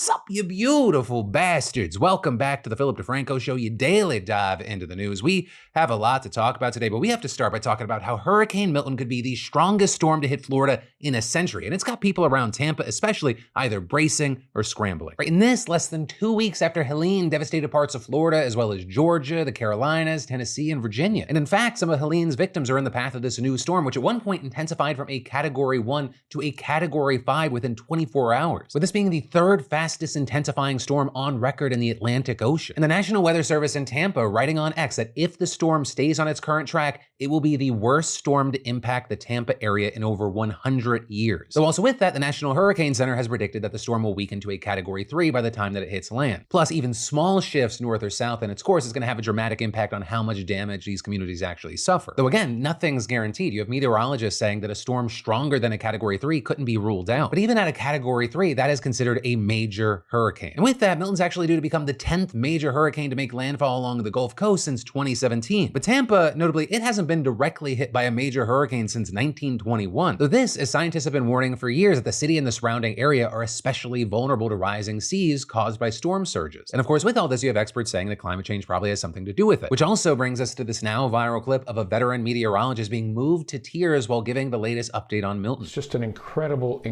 Sup, you beautiful bastards. Welcome back to the Philip DeFranco Show, your daily dive into the news. We have a lot to talk about today, but we have to start by talking about how Hurricane Milton could be the strongest storm to hit Florida in a century. And it's got people around Tampa especially either bracing or scrambling. Right, in this, less than 2 weeks after Helene devastated parts of Florida, as well as Georgia, the Carolinas, Tennessee, and Virginia. And in fact, some of Helene's victims are in the path of this new storm, which at one point intensified from a Category 1 to a Category 5 within 24 hours. With this being the third fastest intensifying storm on record in the Atlantic Ocean. And the National Weather Service in Tampa writing on X that if the storm stays on its current track, it will be the worst storm to impact the Tampa area in over 100 years. So also with that, the National Hurricane Center has predicted that the storm will weaken to a Category 3 by the time that it hits land. Plus, even small shifts north or south in its course is going to have a dramatic impact on how much damage these communities actually suffer. Though again, nothing's guaranteed. You have meteorologists saying that a storm stronger than a Category 3 couldn't be ruled out. But even at a Category 3, that is considered a major hurricane. And with that, Milton's actually due to become the 10th major hurricane to make landfall along the Gulf Coast since 2017. But Tampa, notably, it hasn't been directly hit by a major hurricane since 1921. Though this, as scientists have been warning for years, that the city and the surrounding area are especially vulnerable to rising seas caused by storm surges. And of course, with all this, you have experts saying that climate change probably has something to do with it. Which also brings us to this now viral clip of a veteran meteorologist being moved to tears while giving the latest update on Milton. It's just an incredible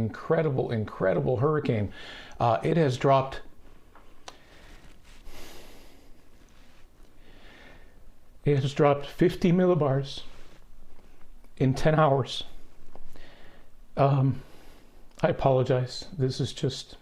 hurricane. It has dropped 50 millibars in 10 hours. I apologize. This is just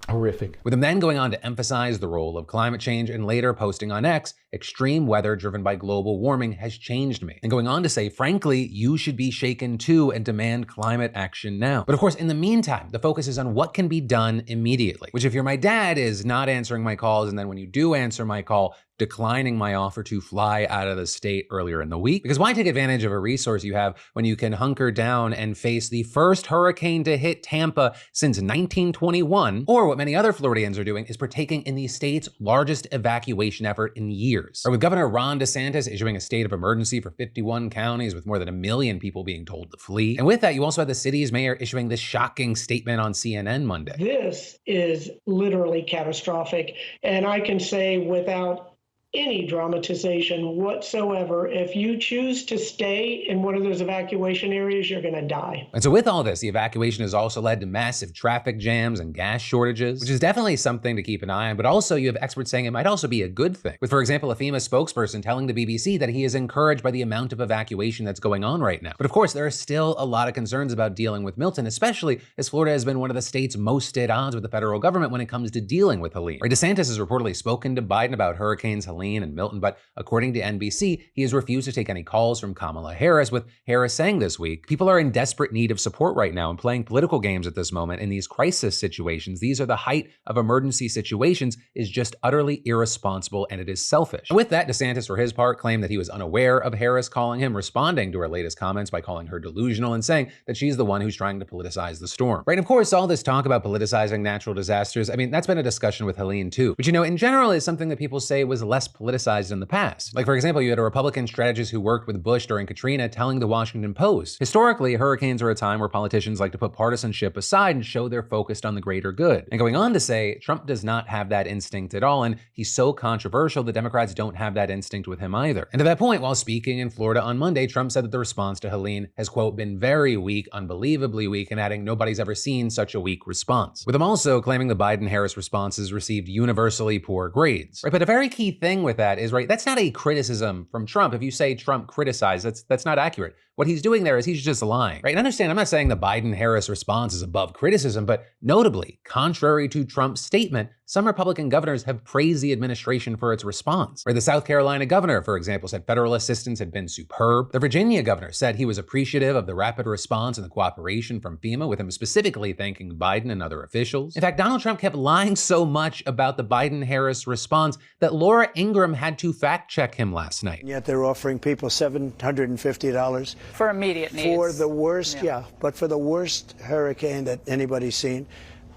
horrific. With him then going on to emphasize the role of climate change and later posting on X, extreme weather driven by global warming has changed me. And going on to say, frankly, you should be shaken too and demand climate action now. But of course, in the meantime, the focus is on what can be done immediately, which if you're my dad is not answering my calls, and then when you do answer my call, declining my offer to fly out of the state earlier in the week. Because why take advantage of a resource you have when you can hunker down and face the first hurricane to hit Tampa since 1921? Or what many other Floridians are doing is partaking in the state's largest evacuation effort in years. Or with Governor Ron DeSantis issuing a state of emergency for 51 counties with more than 1 million people being told to flee. And with that, you also had the city's mayor issuing this shocking statement on CNN Monday. This is literally catastrophic. And I can say without any dramatization whatsoever, if you choose to stay in one of those evacuation areas, you're going to die. And so with all this, the evacuation has also led to massive traffic jams and gas shortages, which is definitely something to keep an eye on, but also you have experts saying it might also be a good thing. With, for example, a FEMA spokesperson telling the BBC that he is encouraged by the amount of evacuation that's going on right now. But of course, there are still a lot of concerns about dealing with Milton, especially as Florida has been one of the states most at odds with the federal government when it comes to dealing with Helene. Right, DeSantis has reportedly spoken to Biden about hurricanes Helene and Milton, but according to NBC, he has refused to take any calls from Kamala Harris, with Harris saying this week, people are in desperate need of support right now and playing political games at this moment in these crisis situations. These are the height of emergency situations is just utterly irresponsible and it is selfish. And with that, DeSantis, for his part, claimed that he was unaware of Harris calling him, responding to her latest comments by calling her delusional and saying that she's the one who's trying to politicize the storm. Right, and of course, all this talk about politicizing natural disasters, I mean, that's been a discussion with Helene too, which, you know, in general is something that people say was less politicized in the past. Like, for example, you had a Republican strategist who worked with Bush during Katrina telling the Washington Post, historically, hurricanes are a time where politicians like to put partisanship aside and show they're focused on the greater good. And going on to say, Trump does not have that instinct at all, and he's so controversial, the Democrats don't have that instinct with him either. And to that point, while speaking in Florida on Monday, Trump said that the response to Helene has, quote, been very weak, unbelievably weak, and adding nobody's ever seen such a weak response. With him also claiming the Biden-Harris responses received universally poor grades. Right, but a very key thing with that is, right, that's not a criticism from Trump. If you say Trump criticized, that's not accurate. What he's doing there is he's just lying, right? And understand, I'm not saying the Biden-Harris response is above criticism, but notably, contrary to Trump's statement, some Republican governors have praised the administration for its response. Right? The South Carolina governor, for example, said federal assistance had been superb. The Virginia governor said he was appreciative of the rapid response and the cooperation from FEMA, with him specifically thanking Biden and other officials. In fact, Donald Trump kept lying so much about the Biden-Harris response that Laura Ingraham had to fact-check him last night. And yet they're offering people $750 for immediate needs. For the worst, but for the worst hurricane that anybody's seen.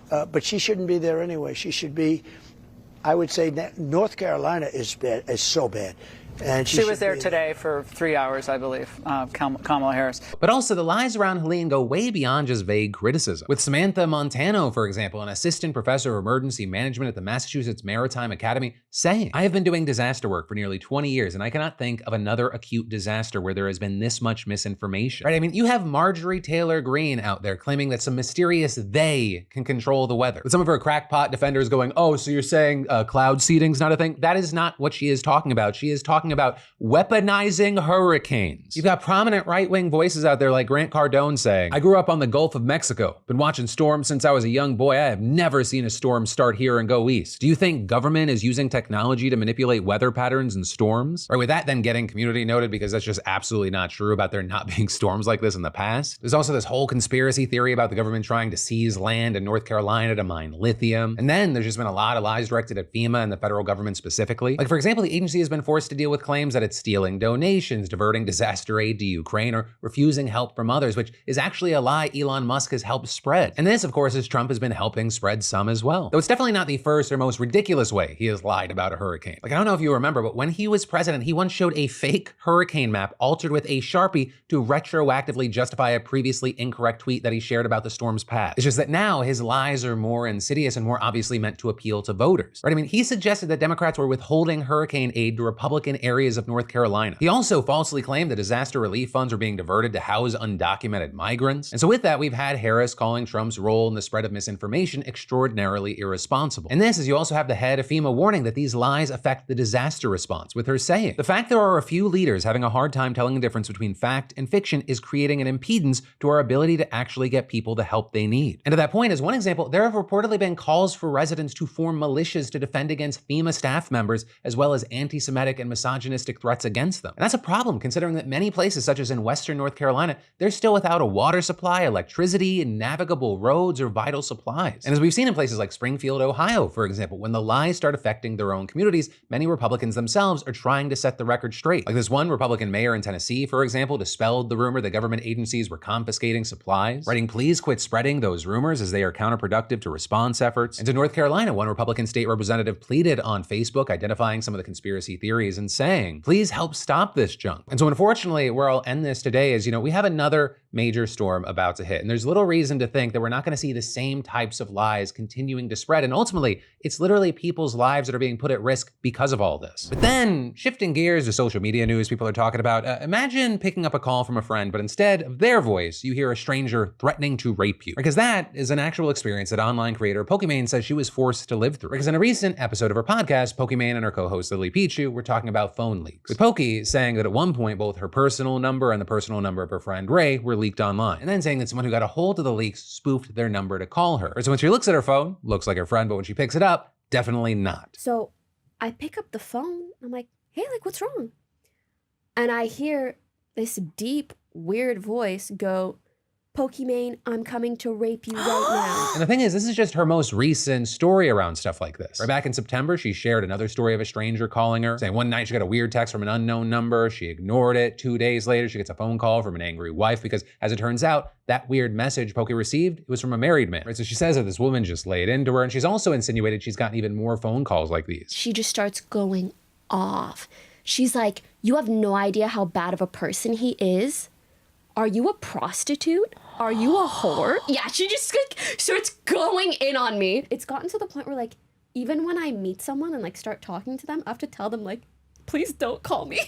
But she shouldn't be there anyway. She should be, I would say, North Carolina is bad, is so bad. And she was there today for 3 hours, I believe, Kamala Harris. But also, the lies around Helene go way beyond just vague criticism. With Samantha Montano, for example, an assistant professor of emergency management at the Massachusetts Maritime Academy, saying, "I have been doing disaster work for nearly 20 years, and I cannot think of another acute disaster where there has been this much misinformation." Right? I mean, you have Marjorie Taylor Greene out there claiming that some mysterious they can control the weather. With some of her crackpot defenders going, "Oh, so you're saying cloud seeding's not a thing?" That is not what she is talking about. She is talking about weaponizing hurricanes. You've got prominent right-wing voices out there like Grant Cardone saying, "I grew up on the Gulf of Mexico, been watching storms since I was a young boy. I have never seen a storm start here and go east. Do you think government is using technology to manipulate weather patterns and storms?" Right, with that then getting community noted because that's just absolutely not true about there not being storms like this in the past. There's also this whole conspiracy theory about the government trying to seize land in North Carolina to mine lithium. And then there's just been a lot of lies directed at FEMA and the federal government specifically. Like, for example, the agency has been forced to deal with claims that it's stealing donations, diverting disaster aid to Ukraine, or refusing help from others, which is actually a lie Elon Musk has helped spread. And this, of course, is Trump has been helping spread some as well. Though it's definitely not the first or most ridiculous way he has lied about a hurricane. Like, I don't know if you remember, but when he was president, he once showed a fake hurricane map altered with a Sharpie to retroactively justify a previously incorrect tweet that he shared about the storm's path. It's just that now his lies are more insidious and more obviously meant to appeal to voters. Right? I mean, he suggested that Democrats were withholding hurricane aid to Republican areas of North Carolina. He also falsely claimed that disaster relief funds were being diverted to house undocumented migrants. And so with that, we've had Harris calling Trump's role in the spread of misinformation extraordinarily irresponsible. And this is you also have the head of FEMA warning that these lies affect the disaster response, with her saying, "The fact there are a few leaders having a hard time telling the difference between fact and fiction is creating an impedance to our ability to actually get people the help they need." And to that point, as one example, there have reportedly been calls for residents to form militias to defend against FEMA staff members, as well as anti-Semitic and misogynistic threats against them. And that's a problem considering that many places, such as in Western North Carolina, they're still without a water supply, electricity, and navigable roads or vital supplies. And as we've seen in places like Springfield, Ohio, for example, when the lies start affecting their own communities, many Republicans themselves are trying to set the record straight. Like this one Republican mayor in Tennessee, for example, dispelled the rumor that government agencies were confiscating supplies, writing, "Please quit spreading those rumors as they are counterproductive to response efforts." And to North Carolina, one Republican state representative pleaded on Facebook, identifying some of the conspiracy theories and saying, "Please help stop this junk." And so unfortunately, where I'll end this today is, we have another major storm about to hit. And there's little reason to think that we're not going to see the same types of lies continuing to spread. And ultimately, it's literally people's lives that are being put at risk because of all this. But then, shifting gears to social media news people are talking about, imagine picking up a call from a friend, but instead of their voice, you hear a stranger threatening to rape you. Because that is an actual experience that online creator Pokimane says she was forced to live through. Because in a recent episode of her podcast, Pokimane and her co-host Lili were talking about phone leaks. With Poki saying that at one point, both her personal number and the personal number of her friend Ray were leaked online. And then saying that someone who got a hold of the leaks spoofed their number to call her. So when she looks at her phone, looks like her friend, but when she picks it up, definitely not. So I pick up the phone. I'm like, "Hey, what's wrong?" And I hear this deep, weird voice go, "Pokimane, I'm coming to rape you right now." And the thing is, this is just her most recent story around stuff like this. Right back in September, she shared another story of a stranger calling her, saying one night she got a weird text from an unknown number. She ignored it. 2 days later, she gets a phone call from an angry wife because, as it turns out, that weird message Poki received, it was from a married man. Right? So she says that this woman just laid into her, and she's also insinuated she's gotten even more phone calls like these. She just starts going off. She's like, "You have no idea how bad of a person he is. Are you a prostitute? Are you a whore?" Yeah, she just starts going in on me. It's gotten to the point where even when I meet someone and start talking to them, I have to tell them please don't call me.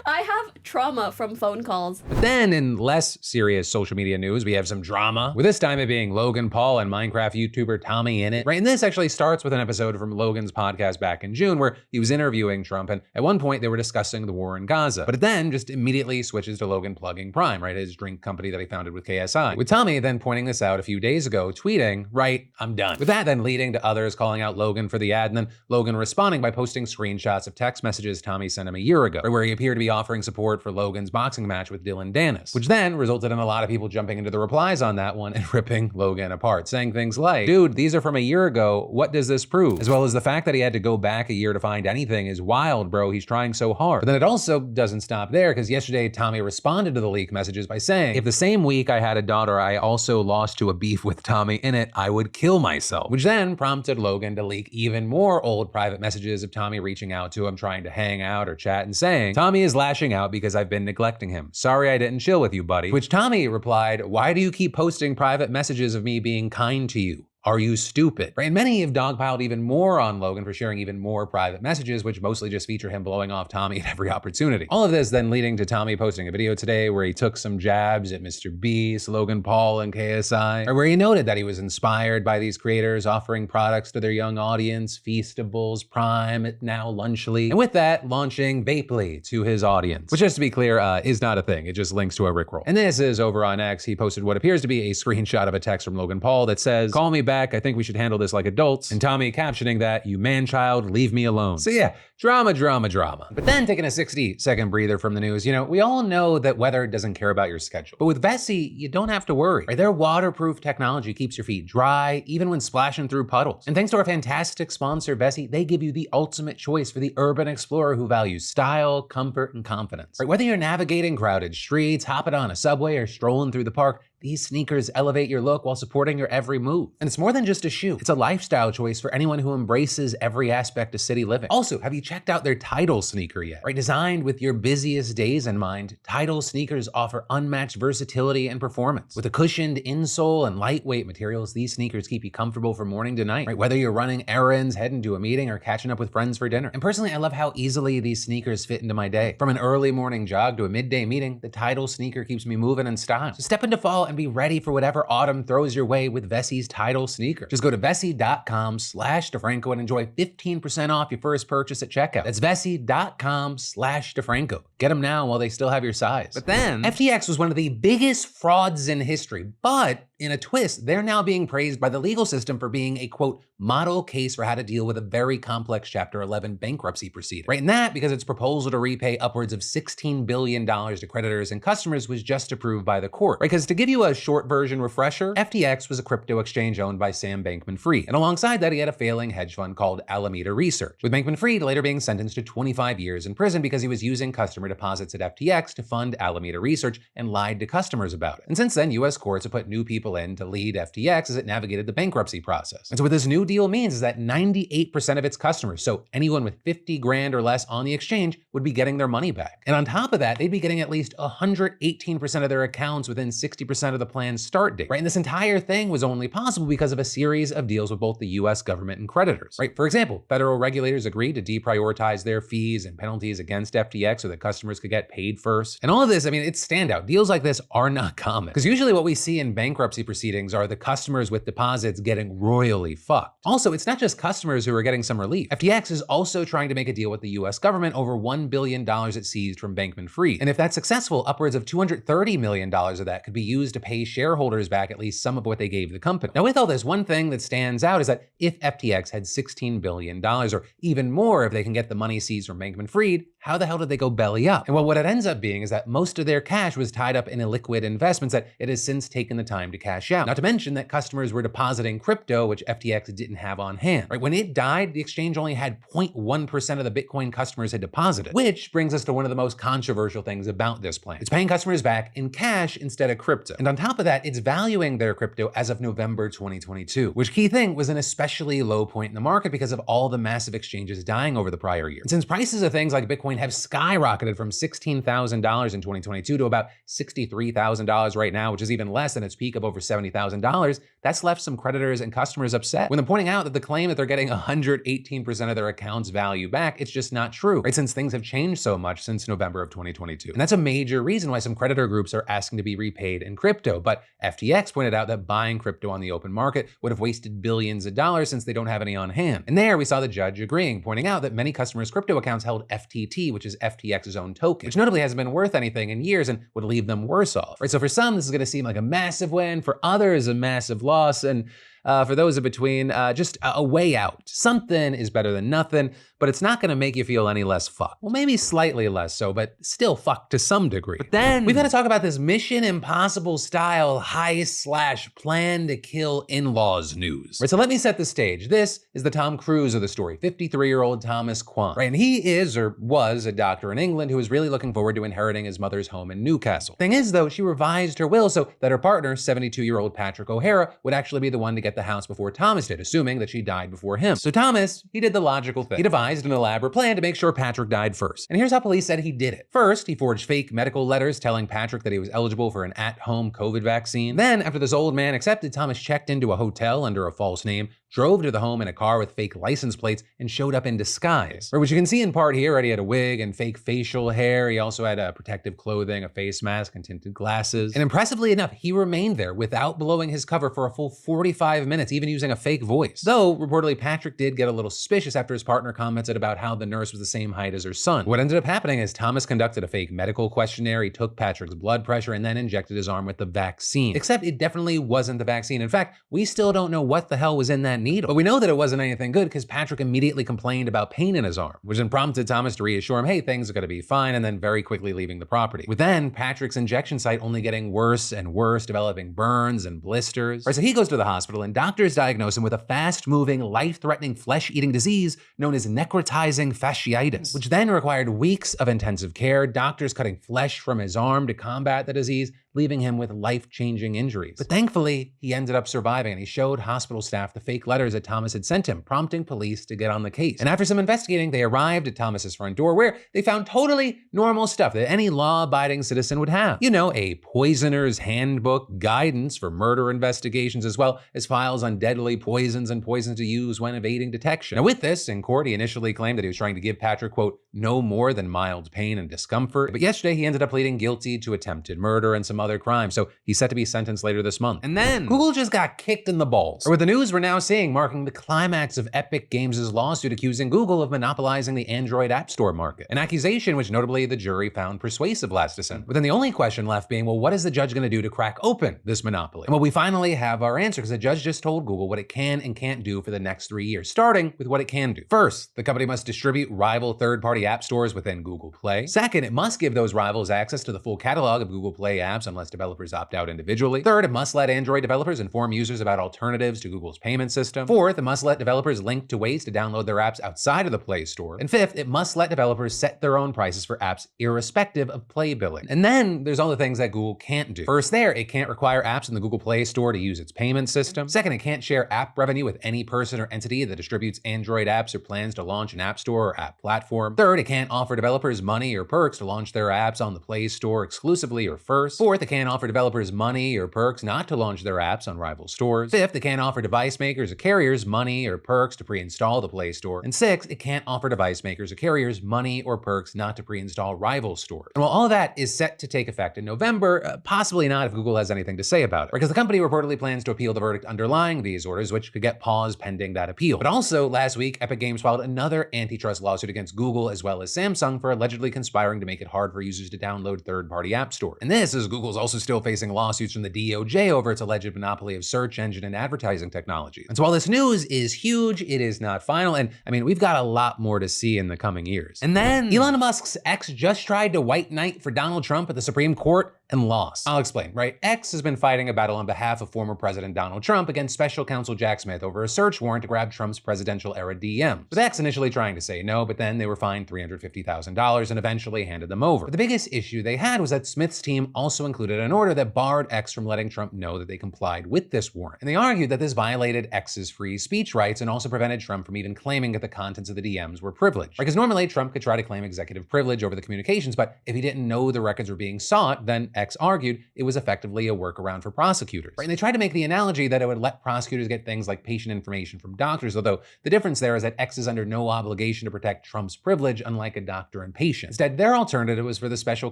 I have trauma from phone calls. But then in less serious social media news, we have some drama, with this time it being Logan Paul and Minecraft YouTuber TommyInnit. Right, and this actually starts with an episode from Logan's podcast back in June where he was interviewing Trump, and at one point they were discussing the war in Gaza. But it then just immediately switches to Logan plugging Prime, right, his drink company that he founded with KSI. With Tommy then pointing this out a few days ago, tweeting, "Right, I'm done." With that then leading to others calling out Logan for the ad, and then Logan responding by posting screenshots of text messages Tommy sent him a year ago, where he appeared to be offering support for Logan's boxing match with Dylan Dennis, which then resulted in a lot of people jumping into the replies on that one and ripping Logan apart, saying things like, "Dude, these are from a year ago. What does this prove?" As well as the fact that he had to go back a year to find anything is wild, bro. He's trying so hard. But then it also doesn't stop there, because yesterday Tommy responded to the leak messages by saying, "If the same week I had a daughter I also lost to a beef with TommyInnit, I would kill myself," which then prompted Logan to leak even more old private messages of Tommy reaching out to him, trying to hang out or chat and saying, Tommy is lashing out because I've been neglecting him. Sorry I didn't chill with you, buddy. To which Tommy replied, why do you keep posting private messages of me being kind to you? Are you stupid? Right? And many have dogpiled even more on Logan for sharing even more private messages, which mostly just feature him blowing off Tommy at every opportunity. All of this then leading to Tommy posting a video today where he took some jabs at Mr. Beast, Logan Paul, and KSI, or where he noted that he was inspired by these creators offering products to their young audience, Feastables, Prime, now Lunchly, and with that, launching Vapely to his audience, which just to be clear, is not a thing. It just links to a Rickroll. And this is over on X. He posted what appears to be a screenshot of a text from Logan Paul that says, call me back. I think we should handle this like adults. And Tommy captioning that, you man-child, leave me alone. So yeah, drama, drama, drama. But then taking a 60-second breather from the news, you know, we all know that weather doesn't care about your schedule. But with Vessi, you don't have to worry. Right? Their waterproof technology keeps your feet dry, even when splashing through puddles. And thanks to our fantastic sponsor, Vessi, they give you the ultimate choice for the urban explorer who values style, comfort, and confidence. Right? Whether you're navigating crowded streets, hopping on a subway, or strolling through the park, these sneakers elevate your look while supporting your every move. And it's more than just a shoe. It's a lifestyle choice for anyone who embraces every aspect of city living. Also, have you checked out their Tidal sneaker yet? Right, designed with your busiest days in mind, Tidal sneakers offer unmatched versatility and performance. With a cushioned insole and lightweight materials, these sneakers keep you comfortable from morning to night. Right, whether you're running errands, heading to a meeting, or catching up with friends for dinner. And personally, I love how easily these sneakers fit into my day. From an early morning jog to a midday meeting, the Tidal sneaker keeps me moving in style. So step into fall and be ready for whatever autumn throws your way with Vessi's Tidal sneaker. Just go to vessi.com/DeFranco and enjoy 15% off your first purchase at checkout. That's vessi.com/DeFranco. Get them now while they still have your size. But then, FTX was one of the biggest frauds in history, but in a twist, they're now being praised by the legal system for being a, quote, model case for how to deal with a very complex Chapter 11 bankruptcy proceeding. Right, and that because its proposal to repay upwards of $16 billion to creditors and customers was just approved by the court. Right, because to give you a short version refresher, FTX was a crypto exchange owned by Sam Bankman-Fried. And alongside that, he had a failing hedge fund called Alameda Research, with Bankman-Fried later being sentenced to 25 years in prison because he was using customer deposits at FTX to fund Alameda Research and lied to customers about it. And since then, US courts have put new people in to lead FTX as it navigated the bankruptcy process. And so what this new deal means is that 98% of its customers, so anyone with 50 grand or less on the exchange, would be getting their money back. And on top of that, they'd be getting at least 118% of their accounts within 60% of the plan's start date. Right? And this entire thing was only possible because of a series of deals with both the US government and creditors. Right? For example, federal regulators agreed to deprioritize their fees and penalties against FTX so that customers could get paid first. And all of this, I mean, it's standout. Deals like this are not common. Because usually what we see in bankruptcy proceedings are the customers with deposits getting royally fucked. Also, it's not just customers who are getting some relief. FTX is also trying to make a deal with the US government over $1 billion it seized from Bankman-Fried. And if that's successful, upwards of $230 million of that could be used to pay shareholders back at least some of what they gave the company. Now, with all this, one thing that stands out is that if FTX had $16 billion, or even more if they can get the money seized from Bankman-Fried, how the hell did they go belly up? And well, what it ends up being is that most of their cash was tied up in illiquid investments that it has since taken the time to cash out. Not to mention that customers were depositing crypto, which FTX didn't have on hand. Right? When it died, the exchange only had 0.1% of the Bitcoin customers had deposited, which brings us to one of the most controversial things about this plan. It's paying customers back in cash instead of crypto. And on top of that, it's valuing their crypto as of November 2022, which key thing was an especially low point in the market because of all the massive exchanges dying over the prior year. And since prices of things like Bitcoin have skyrocketed from $16,000 in 2022 to about $63,000 right now, which is even less than its peak of over $70,000, that's left some creditors and customers upset. When they're pointing out that the claim that they're getting 118% of their account's value back, it's just not true, right? Since things have changed so much since November of 2022. And that's a major reason why some creditor groups are asking to be repaid in crypto. But FTX pointed out that buying crypto on the open market would have wasted billions of dollars since they don't have any on hand. And there we saw the judge agreeing, pointing out that many customers' crypto accounts held FTT, which is FTX's own token, which notably hasn't been worth anything in years and would leave them worse off. Right? So for some, this is going to seem like a massive win. For others, a massive loss. And for those in between, just a way out. Something is better than nothing, but it's not gonna make you feel any less fucked. Well, maybe slightly less so, but still fucked to some degree. But then we've gotta talk about this Mission Impossible style heist / plan to kill in-laws news. Right, so let me set the stage. This is the Tom Cruise of the story, 53-year-old Thomas Kwan. Right, and he is, or was, a doctor in England who was really looking forward to inheriting his mother's home in Newcastle. Thing is though, she revised her will so that her partner, 72-year-old Patrick O'Hara, would actually be the one to get the house before Thomas did, assuming that she died before him. So Thomas, he did the logical thing. He devised an elaborate plan to make sure Patrick died first. And here's how police said he did it. First, he forged fake medical letters telling Patrick that he was eligible for an at-home COVID vaccine. Then, after this old man accepted, Thomas checked into a hotel under a false name, drove to the home in a car with fake license plates, and showed up in disguise. Which you can see in part here, right? He had a wig and fake facial hair. He also had protective clothing, a face mask, and tinted glasses. And impressively enough, he remained there without blowing his cover for a full 45 minutes, even using a fake voice. Though, reportedly, Patrick did get a little suspicious after his partner commented about how the nurse was the same height as her son. What ended up happening is Thomas conducted a fake medical questionnaire, he took Patrick's blood pressure, and then injected his arm with the vaccine. Except it definitely wasn't the vaccine. In fact, we still don't know what the hell was in that needle. But we know that it wasn't anything good because Patrick immediately complained about pain in his arm, which then prompted Thomas to reassure him, hey, things are gonna be fine, and then very quickly leaving the property. With then Patrick's injection site only getting worse and worse, developing burns and blisters. Right, so he goes to the hospital and doctors diagnose him with a fast-moving, life-threatening flesh-eating disease known as necrotizing fasciitis, which then required weeks of intensive care, doctors cutting flesh from his arm to combat the disease, leaving him with life-changing injuries. But thankfully, he ended up surviving, and he showed hospital staff the fake letters that Thomas had sent him, prompting police to get on the case. And after some investigating, they arrived at Thomas's front door, where they found totally normal stuff that any law-abiding citizen would have. You know, a poisoner's handbook, guidance for murder investigations, as well as files on deadly poisons and poisons to use when evading detection. Now with this, in court, he initially claimed that he was trying to give Patrick, quote, no more than mild pain and discomfort. But yesterday, he ended up pleading guilty to attempted murder and some other crimes, so he's set to be sentenced later this month. And then Google just got kicked in the balls. Or with the news we're now seeing marking the climax of Epic Games' lawsuit accusing Google of monopolizing the Android App Store market. An accusation which notably the jury found persuasive last December. But then the only question left being, well, what is the judge gonna do to crack open this monopoly? And well, we finally have our answer, because the judge just told Google what it can and can't do for the next 3 years, starting with what it can do. First, the company must distribute rival third-party app stores within Google Play. Second, it must give those rivals access to the full catalog of Google Play apps unless developers opt out individually. Third, it must let Android developers inform users about alternatives to Google's payment system. Fourth, it must let developers link to ways to download their apps outside of the Play Store. And fifth, it must let developers set their own prices for apps irrespective of Play billing. And then there's all the things that Google can't do. First there, it can't require apps in the Google Play Store to use its payment system. Second, it can't share app revenue with any person or entity that distributes Android apps or plans to launch an app store or app platform. Third, it can't offer developers money or perks to launch their apps on the Play Store exclusively or first. Fourth, it can't offer developers money or perks not to launch their apps on rival stores. Fifth, it can't offer device makers or carriers money or perks to pre-install the Play Store. And sixth, it can't offer device makers or carriers money or perks not to pre-install rival stores. And while all of that is set to take effect in November, possibly not if Google has anything to say about it, because the company reportedly plans to appeal the verdict underlying these orders, which could get paused pending that appeal. But also, last week, Epic Games filed another antitrust lawsuit against Google as well as Samsung for allegedly conspiring to make it hard for users to download third-party app stores. And this is Google's also still facing lawsuits from the DOJ over its alleged monopoly of search engine and advertising technology. And so while this news is huge, it is not final, and I mean, we've got a lot more to see in the coming years. And then Elon Musk's ex just tried to white knight for Donald Trump at the Supreme Court and lost. I'll explain, right? X has been fighting a battle on behalf of former President Donald Trump against special counsel Jack Smith over a search warrant to grab Trump's presidential-era DMs. With X initially trying to say no, but then they were fined $350,000 and eventually handed them over. But the biggest issue they had was that Smith's team also included an order that barred X from letting Trump know that they complied with this warrant. And they argued that this violated X's free speech rights and also prevented Trump from even claiming that the contents of the DMs were privileged. Because normally Trump could try to claim executive privilege over the communications, but if he didn't know the records were being sought, then X argued it was effectively a workaround for prosecutors. Right? And they tried to make the analogy that it would let prosecutors get things like patient information from doctors, although the difference there is that X is under no obligation to protect Trump's privilege, unlike a doctor and patient. Instead, their alternative was for the special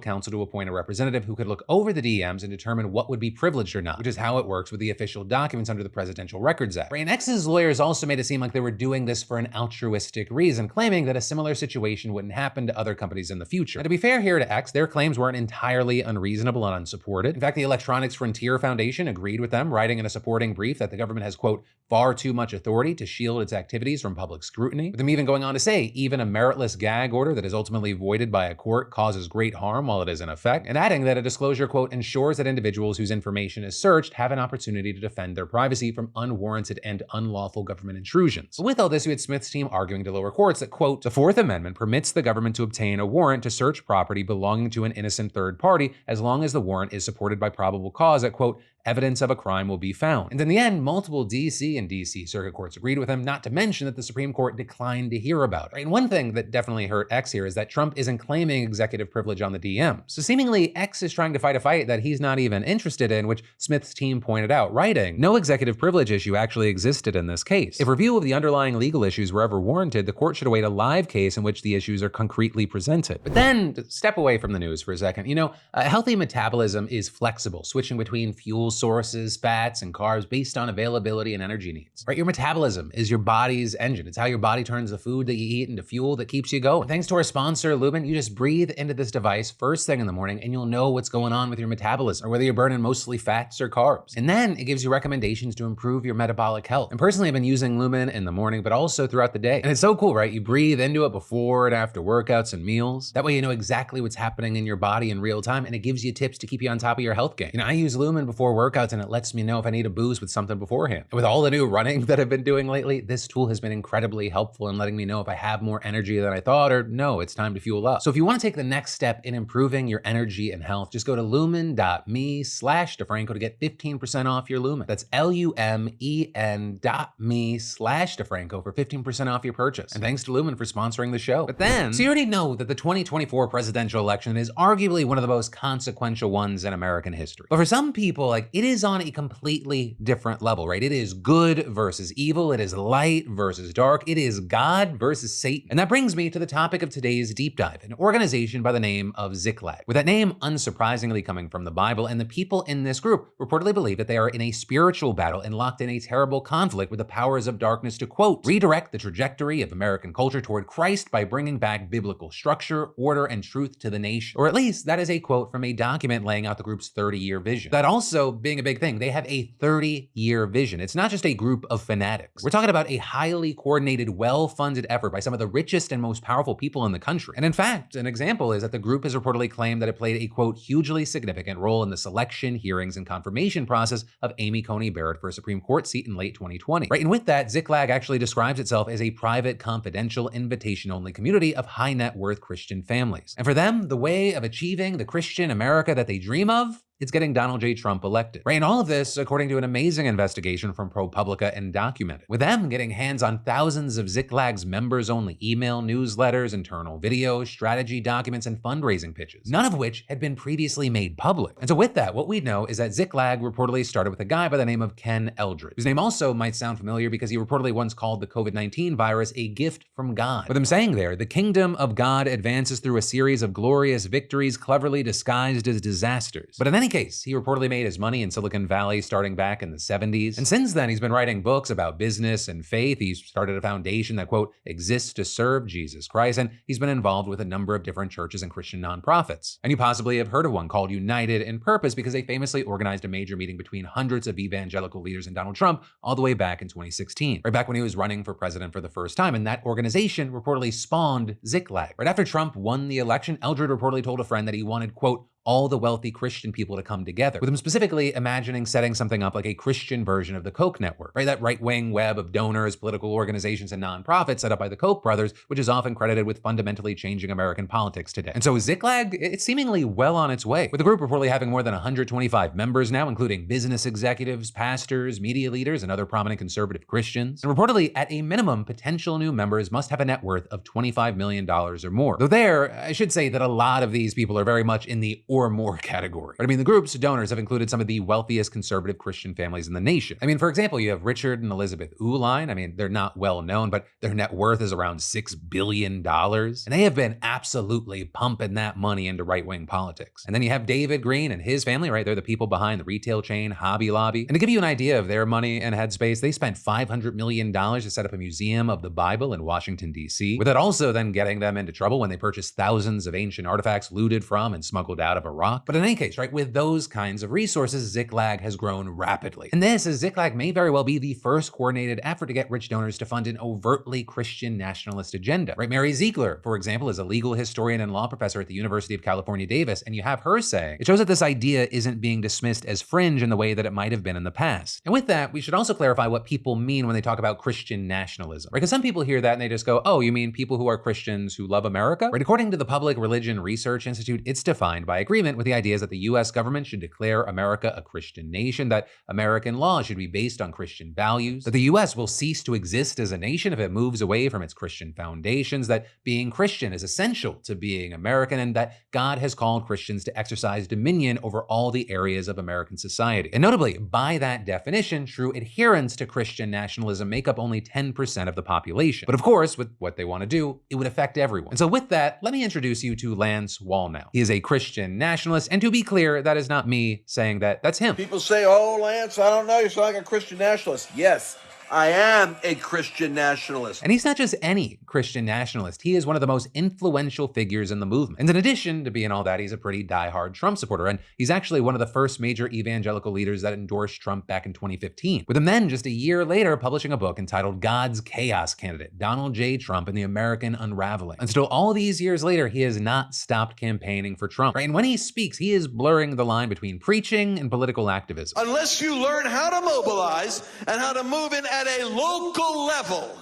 counsel to appoint a representative who could look over the DMs and determine what would be privileged or not, which is how it works with the official documents under the Presidential Records Act. Right? And X's lawyers also made it seem like they were doing this for an altruistic reason, claiming that a similar situation wouldn't happen to other companies in the future. And to be fair here to X, their claims weren't entirely unreasonable and unsupported. In fact, the Electronics Frontier Foundation agreed with them, writing in a supporting brief that the government has, quote, far too much authority to shield its activities from public scrutiny, with them even going on to say, even a meritless gag order that is ultimately voided by a court causes great harm while it is in effect, and adding that a disclosure, quote, ensures that individuals whose information is searched have an opportunity to defend their privacy from unwarranted and unlawful government intrusions. But with all this, you had Smith's team arguing to lower courts that, quote, the Fourth Amendment permits the government to obtain a warrant to search property belonging to an innocent third party as long as the warrant is supported by probable cause that, quote, evidence of a crime will be found. And in the end, multiple DC and DC circuit courts agreed with him, not to mention that the Supreme Court declined to hear about it. Right? And one thing that definitely hurt X here is that Trump isn't claiming executive privilege on the DM. So seemingly X is trying to fight a fight that he's not even interested in, which Smith's team pointed out, writing, "No executive privilege issue actually existed in this case. If review of the underlying legal issues were ever warranted, the court should await a live case in which the issues are concretely presented." But then, to step away from the news for a second, a healthy metabolism is flexible, switching between fuel sources, fats, and carbs based on availability and energy needs. Right? Your metabolism is your body's engine. It's how your body turns the food that you eat into fuel that keeps you going. Thanks to our sponsor, Lumen, you just breathe into this device first thing in the morning and you'll know what's going on with your metabolism, or whether you're burning mostly fats or carbs. And then it gives you recommendations to improve your metabolic health. And personally, I've been using Lumen in the morning, but also throughout the day. And it's so cool, right? You breathe into it before and after workouts and meals. That way you know exactly what's happening in your body in real time, and it gives you tips to keep you on top of your health game. I use Lumen before workouts and it lets me know if I need a boost with something beforehand. And with all the new running that I've been doing lately, this tool has been incredibly helpful in letting me know if I have more energy than I thought, or no, it's time to fuel up. So if you want to take the next step in improving your energy and health, just go to lumen.me/DeFranco to get 15% off your Lumen. That's lumen.me/DeFranco for 15% off your purchase. And thanks to Lumen for sponsoring the show. But then, so you already know that the 2024 presidential election is arguably one of the most consequential ones in American history. But for some people, it is on a completely different level, right? It is good versus evil. It is light versus dark. It is God versus Satan. And that brings me to the topic of today's deep dive, an organization by the name of Ziklag. With that name unsurprisingly coming from the Bible, and the people in this group reportedly believe that they are in a spiritual battle and locked in a terrible conflict with the powers of darkness to, quote, redirect the trajectory of American culture toward Christ by bringing back biblical structure, order, and truth to the nation. Or at least that is a quote from a document laying out the group's 30-year vision. That also being a big thing, they have a 30-year vision. It's not just a group of fanatics. We're talking about a highly coordinated, well-funded effort by some of the richest and most powerful people in the country. And in fact, an example is that the group has reportedly claimed that it played a, quote, hugely significant role in the selection, hearings, and confirmation process of Amy Coney Barrett for a Supreme Court seat in late 2020. Right, and with that, Ziklag actually describes itself as a private, confidential, invitation-only community of high net worth Christian families. And for them, the way of achieving the Christian America that they dream of, it's getting Donald J. Trump elected. Right, and all of this, according to an amazing investigation from ProPublica and Documented, with them getting hands on thousands of Ziklag's members-only email, newsletters, internal videos, strategy documents, and fundraising pitches, none of which had been previously made public. And so with that, what we know is that Ziklag reportedly started with a guy by the name of Ken Eldredge, whose name also might sound familiar because he reportedly once called the COVID-19 virus a gift from God. With him saying there, the kingdom of God advances through a series of glorious victories cleverly disguised as disasters. But in any case, he reportedly made his money in Silicon Valley starting back in the 70s. And since then, he's been writing books about business and faith. He's started a foundation that, quote, exists to serve Jesus Christ. And he's been involved with a number of different churches and Christian nonprofits. And you possibly have heard of one called United in Purpose because they famously organized a major meeting between hundreds of evangelical leaders and Donald Trump all the way back in 2016, right back when he was running for president for the first time. And that organization reportedly spawned Ziklag. Right after Trump won the election, Eldredge reportedly told a friend that he wanted, quote, all the wealthy Christian people to come together, with him specifically imagining setting something up like a Christian version of the Koch network, right? That right-wing web of donors, political organizations, and nonprofits set up by the Koch brothers, which is often credited with fundamentally changing American politics today. And so Ziklag, it's seemingly well on its way, with the group reportedly having more than 125 members now, including business executives, pastors, media leaders, and other prominent conservative Christians. And reportedly, at a minimum, potential new members must have a net worth of $25 million or more. Though there, I should say that a lot of these people are very much in the or more category. But I mean, the group's donors have included some of the wealthiest conservative Christian families in the nation. I mean, for example, you have Richard and Elizabeth Uihlein. I mean, they're not well known, but their net worth is around $6 billion. And they have been absolutely pumping that money into right-wing politics. And then you have David Green and his family, right? They're the people behind the retail chain Hobby Lobby. And to give you an idea of their money and headspace, they spent $500 million to set up a museum of the Bible in Washington, D.C., with it also then getting them into trouble when they purchased thousands of ancient artifacts looted from and smuggled out of Iraq. But in any case, right, with those kinds of resources, Ziklag has grown rapidly. And this, as Ziklag may very well be the first coordinated effort to get rich donors to fund an overtly Christian nationalist agenda, right? Mary Ziegler, for example, is a legal historian and law professor at the University of California, Davis, and you have her saying, it shows that this idea isn't being dismissed as fringe in the way that it might have been in the past. And with that, we should also clarify what people mean when they talk about Christian nationalism, right? Because some people hear that and they just go, oh, you mean people who are Christians who love America? Right? According to the Public Religion Research Institute, it's defined by, agreement with the ideas that the US government should declare America a Christian nation, that American law should be based on Christian values, that the US will cease to exist as a nation if it moves away from its Christian foundations, that being Christian is essential to being American, and that God has called Christians to exercise dominion over all the areas of American society. And notably, by that definition, true adherents to Christian nationalism make up only 10% of the population. But of course, with what they want to do, it would affect everyone. And so with that, let me introduce you to Lance Wallnau. He is a Christian nationalist, and to be clear, that is not me saying that, that's him. People say, oh, Lance, I don't know, you sound like a Christian nationalist. Yes, I am a Christian nationalist. And he's not just any Christian nationalist. He is one of the most influential figures in the movement. And in addition to being all that, he's a pretty diehard Trump supporter. And he's actually one of the first major evangelical leaders that endorsed Trump back in 2015. With him then, just a year later, publishing a book entitled God's Chaos Candidate, Donald J. Trump and the American Unraveling. And still all these years later, he has not stopped campaigning for Trump. Right? And when he speaks, he is blurring the line between preaching and political activism. Unless you learn how to mobilize and how to move in at a local level,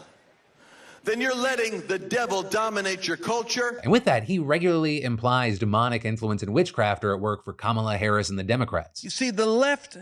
then you're letting the devil dominate your culture. And with that, he regularly implies demonic influence and witchcraft are at work for Kamala Harris and the Democrats. You see, the left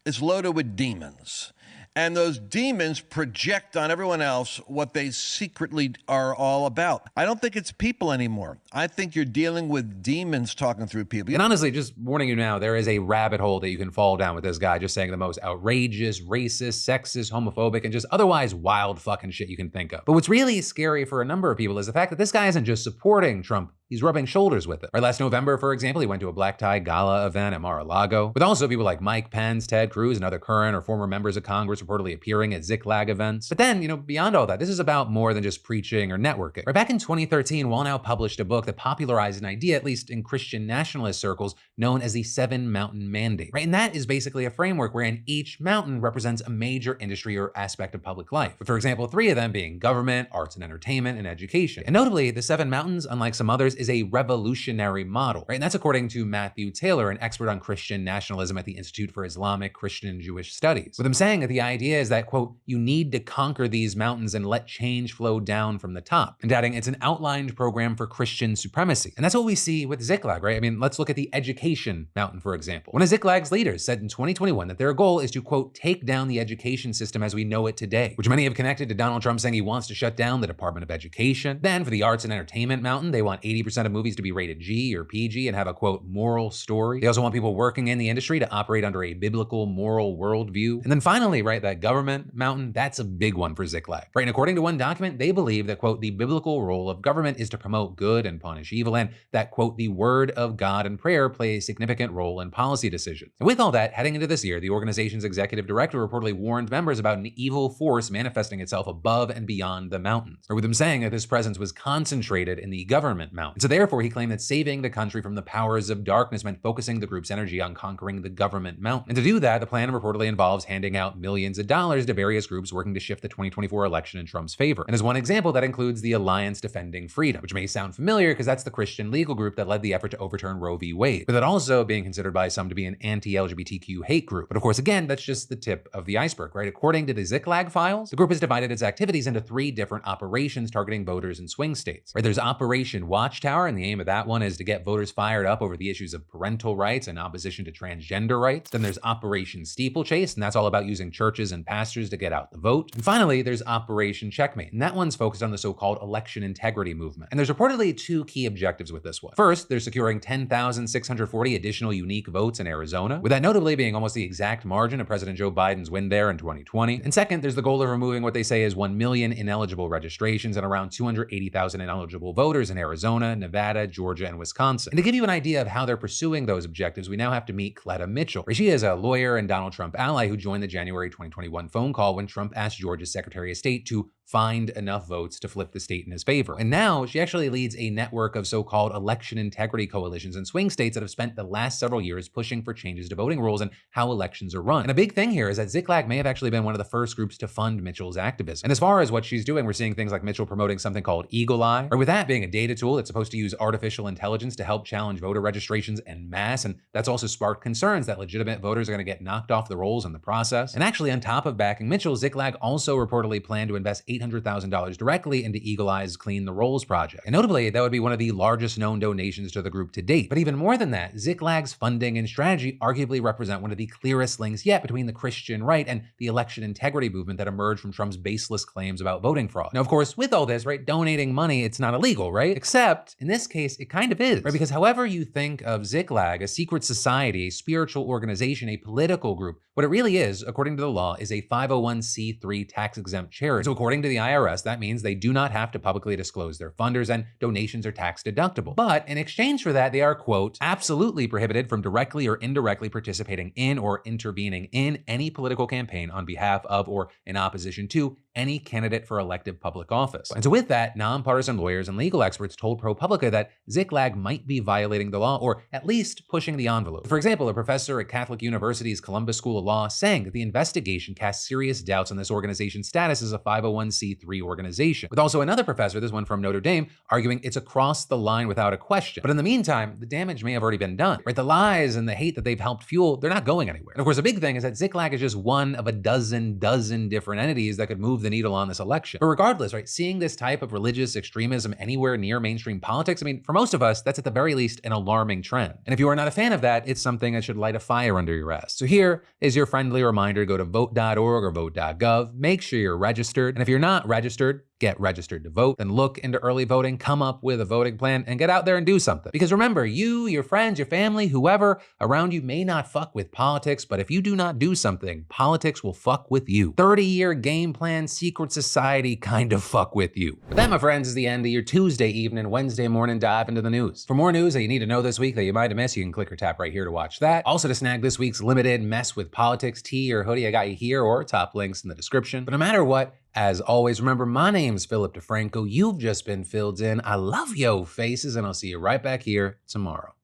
is loaded with demons. And those demons project on everyone else what they secretly are all about. I don't think it's people anymore. I think you're dealing with demons talking through people. And honestly, just warning you now, there is a rabbit hole that you can fall down with this guy just saying the most outrageous, racist, sexist, homophobic, and just otherwise wild fucking shit you can think of. But what's really scary for a number of people is the fact that this guy isn't just supporting Trump, he's rubbing shoulders with it. Right, last November, for example, he went to a black tie gala event at Mar-a-Lago, with also people like Mike Pence, Ted Cruz, and other current or former members of Congress reportedly appearing at Ziklag events. But then, beyond all that, this is about more than just preaching or networking. Right, back in 2013, Wallnau published a book that popularized an idea, at least in Christian nationalist circles, known as the Seven Mountain Mandate. Right, and that is basically a framework wherein each mountain represents a major industry or aspect of public life. But for example, 3 of them being government, arts and entertainment, and education. And notably, the Seven Mountains, unlike some others, is a revolutionary model, right? And that's according to Matthew Taylor, an expert on Christian nationalism at the Institute for Islamic, Christian, and Jewish Studies. With him saying that the idea is that, quote, you need to conquer these mountains and let change flow down from the top. And adding, it's an outlined program for Christian supremacy. And that's what we see with Ziklag, right? I mean, let's look at the education mountain, for example. One of Ziklag's leaders said in 2021 that their goal is to, quote, take down the education system as we know it today, which many have connected to Donald Trump saying he wants to shut down the Department of Education. Then for the arts and entertainment mountain, they want 80% of movies to be rated G or PG and have a, quote, moral story. They also want people working in the industry to operate under a biblical moral worldview. And then finally, right, that government mountain, that's a big one for Ziklag. Right, and according to one document, they believe that, quote, the biblical role of government is to promote good and punish evil, and that, quote, the word of God and prayer play a significant role in policy decisions. And with all that, heading into this year, the organization's executive director reportedly warned members about an evil force manifesting itself above and beyond the mountains, or with him saying that this presence was concentrated in the government mountain. So therefore, he claimed that saving the country from the powers of darkness meant focusing the group's energy on conquering the government mountain. And to do that, the plan reportedly involves handing out millions of dollars to various groups working to shift the 2024 election in Trump's favor. And as one example, that includes the Alliance Defending Freedom, which may sound familiar because that's the Christian legal group that led the effort to overturn Roe v. Wade, but that also being considered by some to be an anti-LGBTQ hate group. But of course, again, that's just the tip of the iceberg, right? According to the Ziklag files, the group has divided its activities into 3 different operations targeting voters in swing states. Right, there's Operation Watchtower, and the aim of that one is to get voters fired up over the issues of parental rights and opposition to transgender rights. Then there's Operation Steeplechase, and that's all about using churches and pastors to get out the vote. And finally, there's Operation Checkmate, and that one's focused on the so-called election integrity movement. And there's reportedly 2 key objectives with this one. First, they're securing 10,640 additional unique votes in Arizona, with that notably being almost the exact margin of President Joe Biden's win there in 2020. And second, there's the goal of removing what they say is 1 million ineligible registrations and around 280,000 ineligible voters in Arizona, Nevada, Georgia, and Wisconsin. And to give you an idea of how they're pursuing those objectives, we now have to meet Cleta Mitchell. She is a lawyer and Donald Trump ally who joined the January 2021 phone call when Trump asked Georgia's Secretary of State to find enough votes to flip the state in his favor. And now she actually leads a network of so-called election integrity coalitions in swing states that have spent the last several years pushing for changes to voting rules and how elections are run. And a big thing here is that Ziklag may have actually been one of the first groups to fund Mitchell's activism. And as far as what she's doing, we're seeing things like Mitchell promoting something called Eagle Eye, or with that being a data tool that's supposed to use artificial intelligence to help challenge voter registrations en masse. And that's also sparked concerns that legitimate voters are going to get knocked off the rolls in the process. And actually, on top of backing Mitchell, Ziklag also reportedly planned to invest $800,000 directly into Eagle Eye's Clean the Rolls project. And notably, that would be one of the largest known donations to the group to date. But even more than that, Ziklag's funding and strategy arguably represent one of the clearest links yet between the Christian right and the election integrity movement that emerged from Trump's baseless claims about voting fraud. Now, of course, with all this, right, donating money, it's not illegal, right? Except, in this case, it kind of is, right? Because however you think of Ziklag, a secret society, a spiritual organization, a political group, what it really is, according to the law, is a 501c3 tax-exempt charity. So according to the IRS, that means they do not have to publicly disclose their funders and donations are tax deductible. But in exchange for that, they are, quote, absolutely prohibited from directly or indirectly participating in or intervening in any political campaign on behalf of or in opposition to any candidate for elective public office. And so with that, nonpartisan lawyers and legal experts told ProPublica that Ziklag might be violating the law or at least pushing the envelope. For example, a professor at Catholic University's Columbus School of Law saying that the investigation casts serious doubts on this organization's status as a 501c3 organization. With also another professor, this one from Notre Dame, arguing it's across the line without a question. But in the meantime, the damage may have already been done, right? The lies and the hate that they've helped fuel, they're not going anywhere. And of course, the big thing is that Ziklag is just one of a dozen different entities that could move the needle on this election. But regardless, right, seeing this type of religious extremism anywhere near mainstream politics, I mean, for most of us, that's at the very least an alarming trend. And if you are not a fan of that, it's something that should light a fire under your ass. So here is your friendly reminder, go to vote.org or vote.gov, make sure you're registered. And if you're not registered, get registered to vote, then look into early voting, come up with a voting plan, and get out there and do something. Because remember, you, your friends, your family, whoever around you may not fuck with politics, but if you do not do something, politics will fuck with you. 30-year game plan, secret society kind of fuck with you. But that, my friends, is the end of your Tuesday evening, Wednesday morning dive into the news. For more news that you need to know this week that you might have missed, you can click or tap right here to watch that. Also to snag this week's limited Mess with Politics tee or hoodie, I got you here, or top links in the description. But no matter what, as always, remember, my name's Philip DeFranco. You've just been filled in. I love yo faces, and I'll see you right back here tomorrow.